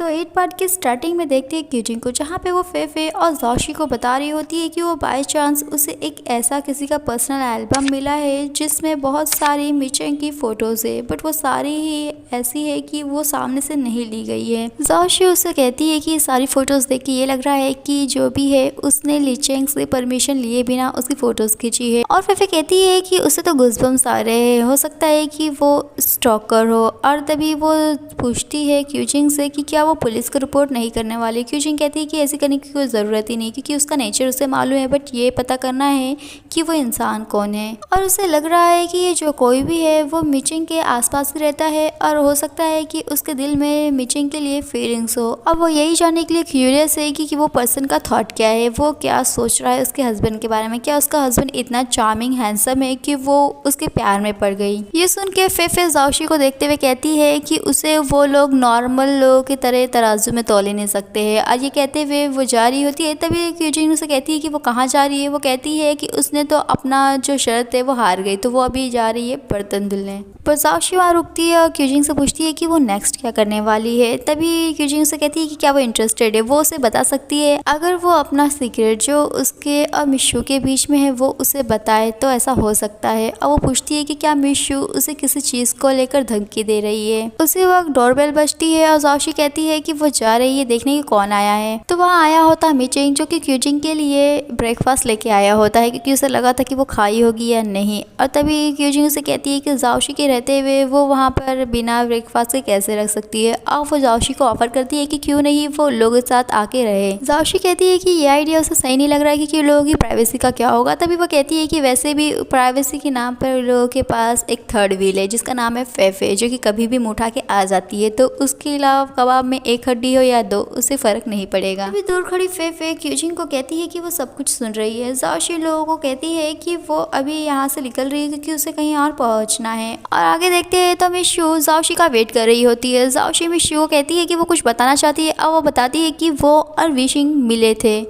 Eight part की starting में देखते हैं क्यूजिंग को, जहाँ पे वो फेफे और जोशी को बता रही होती है कि वो बाय चांस उसे एक ऐसा किसी का पर्सनल एल्बम मिला है जिसमें बहुत सारी मिचेंग की फोटोज है, बट वो सारी ही ऐसी है कि वो सामने से नहीं ली गई है। जोशी उससे कहती है कि ये सारी फोटोज देख के ये लग रहा है कि जो भी है उसने लीचेंग से परमिशन लिए बिना उसकी फोटोज खींची है। और फेफे कहती है कि उसे तो गुज़बम्स आ रहे हैं, हो सकता है कि वो स्टॉकर हो। और तभी वो पूछती है क्यूजिंग से कि क्या वो पुलिस को रिपोर्ट नहीं करने वाली। क्यूजिंग कहती है कि ऐसी करने की कोई ज़रूरत ही नहीं, क्योंकि उसका नेचर उसे मालूम है, बट ये पता करना है कि वो इंसान कौन है। और उसे लग रहा है कि ये जो कोई भी है वो मिचिंग के आसपास ही रहता है, और हो सकता है कि उसके दिल में मिचिंग के लिए फीलिंग्स हो। अब वो यही जानने के लिए क्यूरियस है कि वो पर्सन का थॉट क्या है, वो क्या सोच रहा है उसके हस्बैंड के बारे में। क्या उसका हस्बैंड इतना चार्मिंग हैंडसम है कि वो उसके प्यार में पड़ गई। ये सुन के फेफे जोशी को देखते हुए कहती है कि उसे वो लोग नॉर्मल लोगों की तरह तराजू में तोल ही नहीं सकते हैं। और ये कहते हुए वो जा रही होती है, तभी क्यूजिंग उसे कहती है कि वो कहाँ जा रही है। वो कहती है कि उसने तो अपना जो शर्त है वो हार गई, तो वो अभी जा रही है बर्तन धुलने। पर जोशी वहाँ रुकती है और क्यूजिंग से पूछती है कि वो नेक्स्ट क्या करने वाली है। तभी क्यूजिंग उसे कहती है कि क्या वो इंटरेस्टेड है, वो उसे बता सकती है। अगर वो अपना सीक्रेट जो उसके और मिशू के बीच में है वो उसे बताए तो ऐसा हो सकता है। और वो पूछती है कि क्या मिशू उसे किसी चीज़ को लेकर धमकी दे रही है। उसी वक्त डोरबेल बजती है और जोशी कहती है कि वो जा रही है देखने की कौन आया है। तो वहाँ आया होता मिचिंग, जो कि क्यूजिंग के लिए ब्रेकफास्ट लेके आया होता है, क्योंकि उसे लगा था कि वो खाई होगी या नहीं। और तभी क्यूजिंग उसे कहती है कि जोशी के रहते हुए वो वहाँ पर बिना ब्रेकफास्ट के कैसे रख सकती है। और वो जोशी को ऑफर करती है कि क्यों नहीं वो लोगों के साथ आके रहे। जोशी कहती है कि ये आइडिया उसे सही नहीं लग रहा है, क्योंकि लोगों की प्राइवेसी का क्या होगा। तभी वो कहती है कि वैसे भी प्राइवेसी के नाम पर लोगों के पास एक थर्ड व्हील है जिसका नाम है फेफे, जो कि कभी भी मुंह उठा के आ जाती है। तो उसके अलावा कबाब में एक हड्डी हो या दो, उसे फर्क नहीं पड़ेगा। अभी दूर खड़ी फेफे क्यूजिंग को कहती है कि वो सब कुछ सुन रही है। जोशी लोगों को कहती है कि वो अभी यहाँ से निकल रही है क्योंकि उसे कहीं और पहुँचना है। और आगे देखते हैं तो मिशू जोशी का वेट कर रही होती है। जोशी मिशू को कहती है कि वो कुछ बताना चाहती है, और वो बताती है कि वो और विशिंग मिले थे।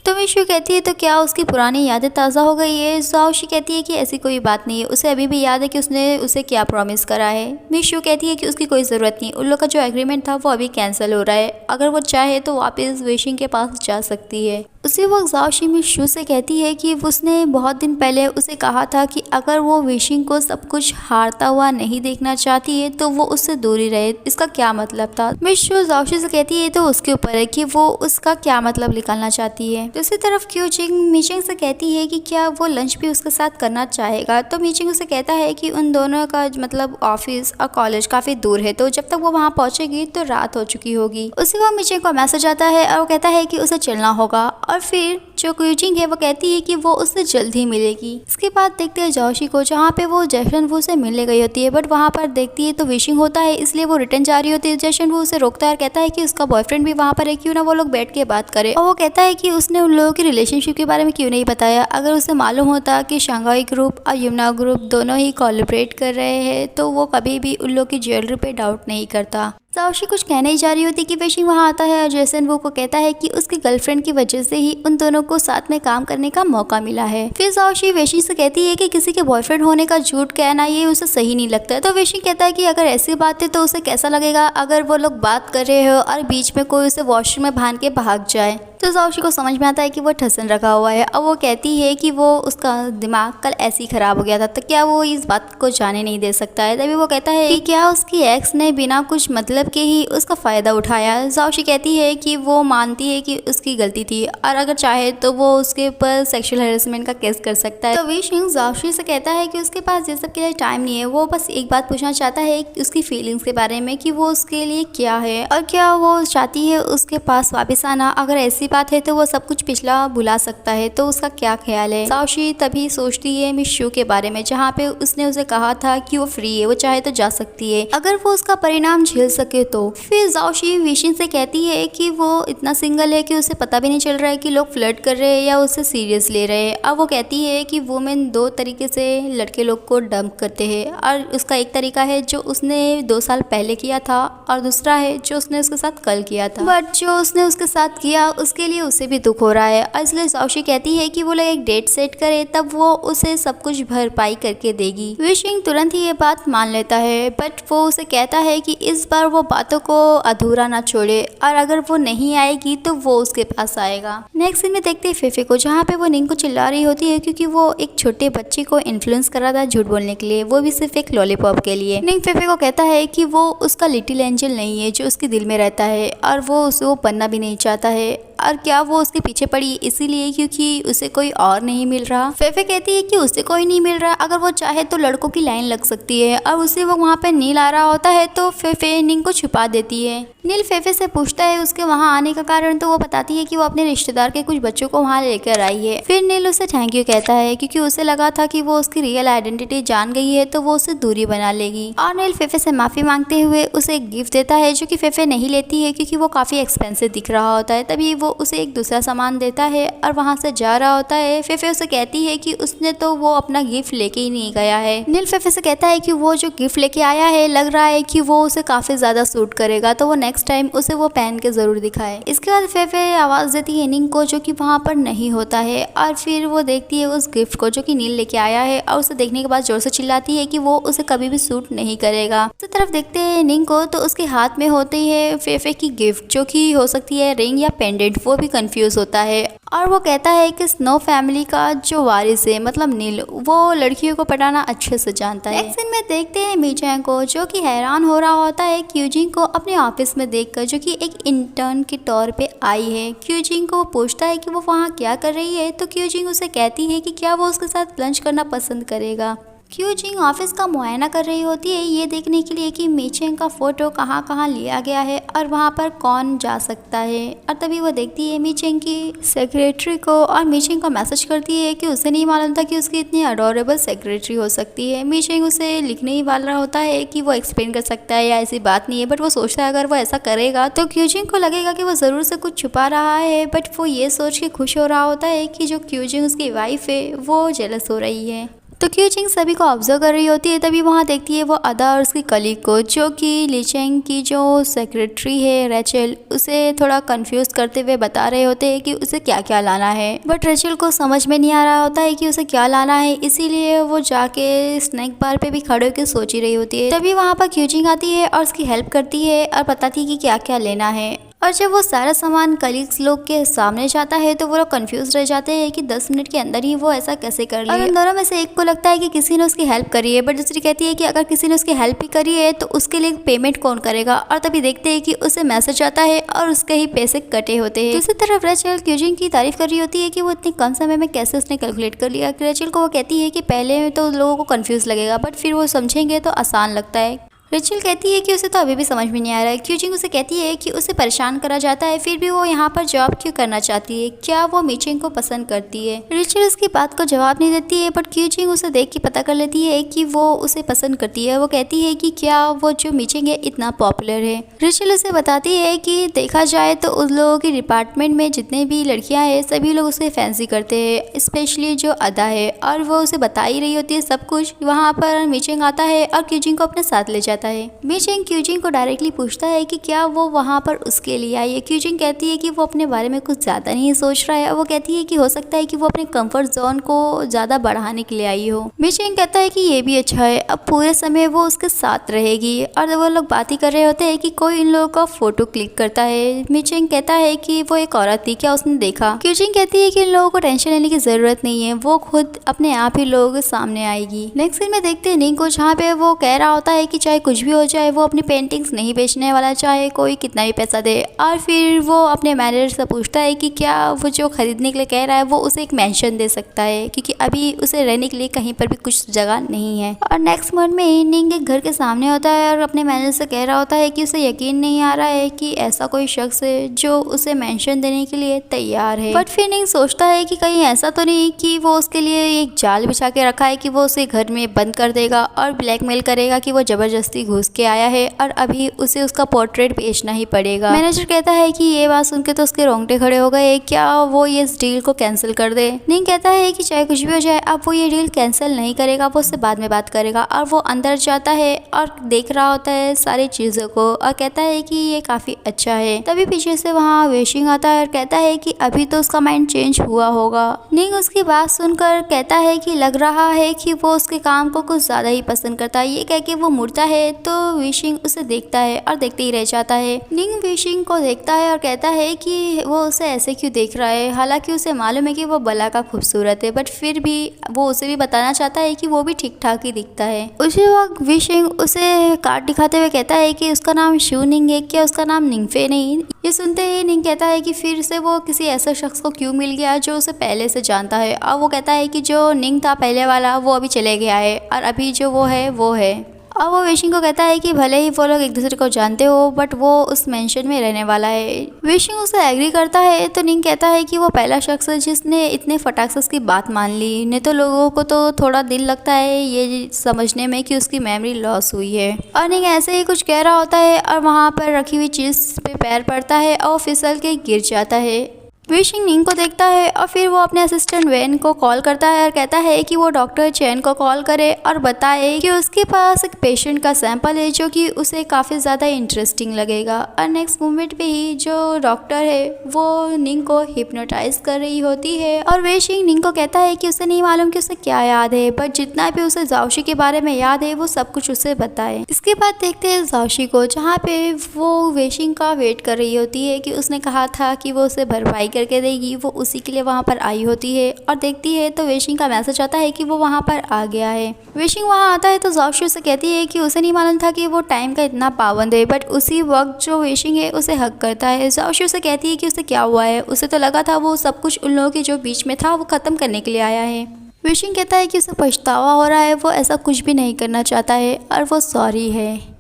तो मिशू कहती है तो क्या उसकी पुरानी यादें ताज़ा हो गई है। जोशी कहती है कि ऐसी कोई बात नहीं है, उसे अभी भी याद है कि उसने उसे क्या प्रॉमिस करा है। मिशू कहती है कि उसकी कोई ज़रूरत नहीं, उन लोग का जो एग्रीमेंट था वो अभी कैंसिल हो रहा है, अगर वो चाहे तो वापस विशिंग के पास जा सकती है। उसी वक्त जोशी मिशू से कहती है कि उसने बहुत दिन पहले उसे कहा था कि अगर वो विशिंग को सब कुछ हारता हुआ नहीं देखना चाहती है तो वो उससे दूरी रहे। इसका क्या मतलब था। मिशू जोशी से कहती है तो उसके ऊपर है कि वो उसका क्या मतलब निकालना चाहती है। दूसरी तरफ क्यूजिंग मिचिंग से कहती है कि क्या वो लंच भी उसके साथ करना चाहेगा। तो मिचिंग उसे कहता है कि उन दोनों का मतलब ऑफिस और कॉलेज काफ़ी दूर है, तो जब तक वो वहाँ पहुँचेगी तो रात हो चुकी होगी। उसी वक्त मिचिंग को मैसेज आता है और वो कहता है कि उसे चलना होगा। और फिर जो क्यूजिंग है वो कहती है कि वो उससे जल्द ही मिलेगी। इसके बाद देखते हैं जोशी को, जहाँ पे वो जशन वू से मिलने गई होती है, बट वहाँ पर देखती है तो विशिंग होता है, इसलिए वो रिटर्न जा रही होती है। जशन वू उसे रोकता है और कहता है कि उसका बॉयफ्रेंड भी वहाँ पर है, क्यों ना वो लोग बैठ के बात करे। और वो कहता है कि उसने उन लोगों की रिलेशनशिप के बारे में क्यों नहीं बताया। अगर उसे मालूम होता कि शंघाई ग्रुप और यमुना ग्रुप दोनों ही कोलैबोरेट कर रहे हैं तो वो कभी भी उन लोगों की ज्वेलरी पे डाउट नहीं करता। जोशी कुछ कहने ही जा रही होती कि विशिंग वहाँ आता है और जेसन वो को कहता है कि उसकी गर्लफ्रेंड की वजह से ही उन दोनों को साथ में काम करने का मौका मिला है। फिर जोशी विशिंग से कहती है कि किसी के बॉयफ्रेंड होने का झूठ कहना ये उसे सही नहीं लगता है। तो विशिंग कहता है कि अगर ऐसी बात है तो उसे कैसा लगेगा अगर वो लोग बात कर रहे हो और बीच में कोई उसे वॉशरूम में बांध के भाग जाए। तो जोशी को समझ में आता है कि वो ठसन रखा हुआ है, और वो कहती है कि वो उसका दिमाग कल ऐसे ही खराब हो गया था, तो क्या वो इस बात को जाने नहीं दे सकता है। तभी वो कहता है कि क्या उसकी एक्स ने बिना कुछ मतलब के ही उसका फ़ायदा उठाया। जोशी कहती है कि वो मानती है कि उसकी गलती थी और अगर चाहे तो वो उसके ऊपर सेक्सुअल हैरेसमेंट का केस कर सकता है। तो विशिंग जोशी से कहता है कि उसके पास ये सब के लिए टाइम नहीं है, वो बस एक बात पूछना चाहता है उसकी फीलिंग्स के बारे में कि वो उसके लिए क्या है और क्या वो चाहती है उसके पास वापस आना। अगर ऐसी बात है तो वो सब कुछ पिछला भुला सकता है, तो उसका क्या ख्याल है। जोशी तभी सोचती है मिशू के बारे में, जहाँ पे उसने उसे कहा था कि वो फ्री है, वो चाहे तो जा सकती है अगर वो उसका परिणाम झेल सके तो। फिर जोशी विशिंग से कहती है कि वो इतना सिंगल है कि उसे पता भी नहीं चल रहा है कि लोग फ्लर्ट कर रहे हैं या उसे सीरियस ले रहे हैं। अब वो कहती है कि वुमेन दो तरीके से लड़के लोग को डंप करते हैं, और उसका एक तरीका है जो उसने 2 साल पहले किया था और दूसरा है जो उसने उसके साथ कल किया था। बट जो उसने उसके साथ किया उसके इसके लिए उसे भी दुख हो रहा है। इसलिए जॉशी कहती है कि वो लोग एक डेट सेट करे, तब वो उसे सब कुछ भरपाई करके देगी। विशिंग तुरंत ही ये बात मान लेता है, बट वो उसे कहता है कि इस बार वो बातों को अधूरा ना छोड़े, और अगर वो नहीं आएगी तो वो उसके पास आएगा। नेक्स्ट सीन में देखते हैं फेफे को, जहाँ पे वो निंग को चिल्ला रही होती है क्योंकि वो एक छोटे बच्चे को इन्फ्लुएंस कर रहा था झूठ बोलने के लिए, वो भी सिर्फ एक लॉलीपॉप के लिए। निंग फेफे को कहता है कि वो उसका लिटिल एंजल नहीं है जो उसके दिल में रहता है, और वो उसे वो बनना भी नहीं चाहता है, और क्या वो उसके पीछे पड़ी इसीलिए क्योंकि उसे कोई और नहीं मिल रहा। फेफे कहती है कि उसे कोई नहीं मिल रहा, अगर वो चाहे तो लड़कों की लाइन लग सकती है, और उसे वो वहाँ पे नील आ रहा होता है तो फेफे निंग को छुपा देती है। नील फेफे से पूछता है उसके वहाँ आने का कारण, तो वो बताती है कि वो अपने रिश्तेदार के कुछ बच्चों को वहाँ लेकर आई है। फिर नील उसे थैंक यू कहता है क्योंकि उसे लगा था कि वो उसकी रियल आइडेंटिटी जान गई है तो वो उससे दूरी बना लेगी। और नील फेफे से माफी मांगते हुए उसे एक गिफ्ट देता है जो कि फेफे नहीं लेती है क्योंकि वो काफी एक्सपेंसिव दिख रहा होता है। तभी वो उसे एक दूसरा सामान देता है और वहाँ से जा रहा होता है। फेफे उसे कहती है कि उसने तो वो अपना गिफ्ट लेके ही नहीं गया है। नील फेफे से कहता है कि वो जो गिफ्ट लेके आया है लग रहा है कि वो उसे काफी ज्यादा सूट करेगा, तो वो नेक्स्ट टाइम उसे वो पहन के जरूर दिखाए। इसके बाद फेफे आवाज देती है निंग को जो कि वहाँ पर नहीं होता है, और फिर वो देखती है उस गिफ्ट को जो कि नील लेके आया है, और उसे देखने के बाद जोर से चिल्लाती है कि वो उसे कभी भी सूट नहीं करेगा। दूसरी तरफ देखते हैं निंग को, तो उसके हाथ में होती है फेफे की गिफ्ट जो कि हो सकती है रिंग या पेंडेंट। वो भी कंफ्यूज होता है और वो कहता है कि स्नो फैमिली का जो वारिस है मतलब नील, वो लड़कियों को पटाना अच्छे से जानता है। नेक्स्ट सीन में देखते हैं मीचैंग को जो कि हैरान हो रहा होता है क्यूजिंग को अपने ऑफिस में देखकर, जो कि एक इंटर्न के तौर पे आई है। क्यूजिंग को पूछता है कि वो वहाँ क्या कर रही है, तो क्यूजिंग उसे कहती है कि क्या वो उसके साथ लंच करना पसंद करेगा। क्यूजिंग ऑफिस का मुआयना कर रही होती है ये देखने के लिए कि मीचेंग का फोटो कहाँ कहाँ लिया गया है और वहाँ पर कौन जा सकता है। और तभी वो देखती है मीचेंग की सेक्रेटरी को, और मीचेंग को मैसेज करती है कि उसे नहीं मालूम था कि उसकी इतनी अडोरेबल सेक्रेटरी हो सकती है। मीचेंग उसे लिखने ही वाला होता है कि वो एक्सप्लेन कर सकता है या ऐसी बात नहीं है, बट वो सोचता है अगर वो ऐसा करेगा तो क्यूजिंग को लगेगा कि वो ज़रूर से कुछ छुपा रहा है। बट वो ये सोच के खुश हो रहा होता है कि जो क्यूजिंग उसकी वाइफ है वो जेलस हो रही है। तो क्यूजिंग सभी को ऑब्जर्व कर रही होती है। तभी वहाँ देखती है वो अदा और उसकी कलीग को जो कि लीचेंग की जो सेक्रेटरी है रेचल, उसे थोड़ा कंफ्यूज करते हुए बता रहे होते हैं कि उसे क्या क्या लाना है। बट रेचल को समझ में नहीं आ रहा होता है कि उसे क्या लाना है, इसीलिए वो जाके स्नैक बार पे भी खड़े होकर सोच ही रही होती है। तभी वहाँ पर क्यूजिंग आती है और उसकी हेल्प करती है और बताती है कि क्या क्या लेना है। और जब वो सारा सामान कलीग्स लोग के सामने जाता है तो वो लोग कंफ्यूज रह जाते हैं कि 10 मिनट के अंदर ही वो ऐसा कैसे कर लिया। और उन दोनों में से एक को लगता है कि किसी ने उसकी हेल्प करी है, बट दूसरी कहती है कि अगर किसी ने उसकी हेल्प ही करी है तो उसके लिए पेमेंट कौन करेगा। और तभी देखते हैं कि उसे मैसेज आता है और उसके ही पैसे कटे होते हैं। दूसरी तरफ रेचल क्यूजिंग की तारीफ कर रही होती है कि वो इतने कम समय में कैसे उसने कैलकुलेट कर लिया। रेचल को वो कहती है कि पहले तो लोगों को कंफ्यूज लगेगा बट फिर वो समझेंगे तो आसान लगता है। रेचल कहती है कि उसे तो अभी भी समझ में नहीं आ रहा है। क्यूजिंग उसे कहती है कि उसे परेशान करा जाता है फिर भी वो यहाँ पर जॉब क्यों करना चाहती है, क्या वो मीचिंग को पसंद करती है। रेचल उसकी बात को जवाब नहीं देती है, बट क्यूजिंग उसे देख के पता कर लेती है कि वो उसे पसंद करती है। वो कहती है कि क्या वो जो मीचिंग है इतना पॉपुलर है। रेचल उसे बताती है कि देखा जाए तो उन लोगों के डिपार्टमेंट में जितने भी लड़कियाँ हैं सभी लोग उसे फैंसी करते हैं, स्पेशली जो अदा है। और वो उसे बता ही रही होती है सब कुछ। वहाँ पर मीचिंग आता है और क्यूजिंग को अपने साथ ले जाता है। मीचिंग क्यूजिंग को डायरेक्टली पूछता है कि क्या वो वहाँ पर उसके लिए आई है। क्यूजिंग कहती है कि वो अपने बारे में कुछ ज़्यादा नहीं सोच रहा है। वो कहती है कि हो सकता है कि वो अपने कंफर्ट जोन को ज़्यादा बढ़ाने के लिए आई हो। मीचिंग कहता है कि ये भी अच्छा है, अब पूरे समय वो उसके साथ रहेगी। और वो लोग बात ही कर रहे होते हैं कि कोई इन लोगों का फोटो क्लिक करता है। मीचिंग कहता है कि वो एक औरत थी, क्या उसने देखा। क्यूजिंग कहती है कि इन लोगों को टेंशन लेने की जरूरत नहीं है, वो खुद अपने आप ही लोगों के सामने आएगी। नेक्स्ट सीन में देखते हैं निंग को, जहाँ पे वो कह रहा होता है कि चाहे कुछ भी हो जाए वो अपनी पेंटिंग्स नहीं बेचने वाला, चाहे कोई कितना भी पैसा दे। और फिर वो अपने मैनेजर से पूछता है कि क्या वो जो खरीदने के लिए कह रहा है वो उसे एक मेंशन दे सकता है, क्योंकि अभी उसे रहने के लिए कहीं पर भी कुछ जगह नहीं है। और नेक्स्ट मंथ में निंग एक घर के सामने होता है और अपने मैनेजर से कह रहा होता है कि उसे यकीन नहीं आ रहा है कि ऐसा कोई शख्स है जो उसे मेंशन देने के लिए तैयार है। बट फिर निंग सोचता है कि कहीं ऐसा तो नहीं कि वो उसके लिए एक जाल बिछा के रखा है कि वो उसे घर में बंद कर देगा और ब्लैकमेल करेगा कि वो जबरदस्ती से घुस के आया है और अभी उसे उसका पोर्ट्रेट बेचना ही पड़ेगा। मैनेजर कहता है कि ये बात सुनकर तो उसके रोंगटे खड़े हो गए, क्या वो ये इस डील को कैंसिल कर दे। निंग कहता है कि चाहे कुछ भी हो जाए अब वो ये डील कैंसिल नहीं करेगा, वो उससे बाद में बात करेगा। और वो अंदर जाता है और देख रहा होता है सारी चीज़ों को और कहता है कि ये काफ़ी अच्छा है। तभी पीछे से वहाँ वेशिंग आता है और कहता है कि अभी तो उसका माइंड चेंज हुआ होगा। निंग उसकी बात सुनकर कहता है कि लग रहा है कि वो उसके काम को कुछ ज़्यादा ही पसंद करता है। ये कह के वो मुड़ता है तो वेशिंग उसे देखता है और देखते ही रह जाता है। निंग वेशिंग को देखता है और कहता है कि वो उसे ऐसे क्यों देख रहा है, हालांकि उसे मालूम है कि वो भला का खूबसूरत है, बट फिर भी वो उसे भी बताना चाहता है कि वो भी ठीक ठाक ही दिखता है। उसी वक्त वेशिंग उसे कार्ड दिखाते हुए कहता है कि उसका नाम शू निंग है, क्या उसका नाम निंगफे नहीं। ये सुनते ही निंग कहता है कि फिर से वो किसी ऐसे शख्स को क्यों मिल गया जो उसे पहले से जानता है। और वो कहता है कि जो निंग था पहले वाला वो अभी चले गया है और अभी जो वो है। और वो वेशिंग को कहता है कि भले ही वो लोग एक दूसरे को जानते हो बट वो उस मेंशन में रहने वाला है। वेशिंग उसे एग्री करता है तो निंग कहता है कि वो पहला शख्स है जिसने इतने फटाक से उसकी बात मान ली, नहीं तो लोगों को तो थोड़ा दिल लगता है ये समझने में कि उसकी मेमोरी लॉस हुई है। और निंग ऐसे ही कुछ कह रहा होता है और वहाँ पर रखी हुई चीज़ पे पैर पड़ता है और फिसल के गिर जाता है। वेशिंग निंग को देखता है और फिर वो अपने असिस्टेंट वेन को कॉल करता है और कहता है कि वो डॉक्टर चैन को कॉल करे और बताए कि उसके पास एक पेशेंट का सैंपल है जो कि उसे काफ़ी ज़्यादा इंटरेस्टिंग लगेगा। और नेक्स्ट मोमेंट पे ही जो डॉक्टर है वो निंग को हिप्नोटाइज कर रही होती है और वेशिंग निंग को कहता है कि उसे नहीं मालूम कि उसे क्या याद है, बट जितना भी उसे जाओशी के बारे में याद है वो सब कुछ उसे बताए। इसके बाद देखते हैं जाओशी को, जहाँ पे वो वेशिंग का वेट कर रही होती है कि उसने कहा था कि वो उसे भरपाई करके देगी, वो उसी के लिए वहाँ पर आई होती है और देखती है तो वेशिंग का मैसेज आता है कि वो वहाँ पर आ गया है। वेशिंग वहाँ आता है तो जाओशी उसे कहती है कि उसे नहीं मालूम था कि वो टाइम का इतना पाबंद है, बट उसी वक्त जो वेशिंग है उसे हक करता है। जाओशी उसे कहती है कि उसे क्या हुआ है, उसे तो लगा था वो सब कुछ उन लोगों के जो बीच में था वो ख़त्म करने के लिए आया है। वेशिंग कहता है कि उसे पछतावा हो रहा है, वो ऐसा कुछ भी नहीं करना चाहता है और वो सॉरी है।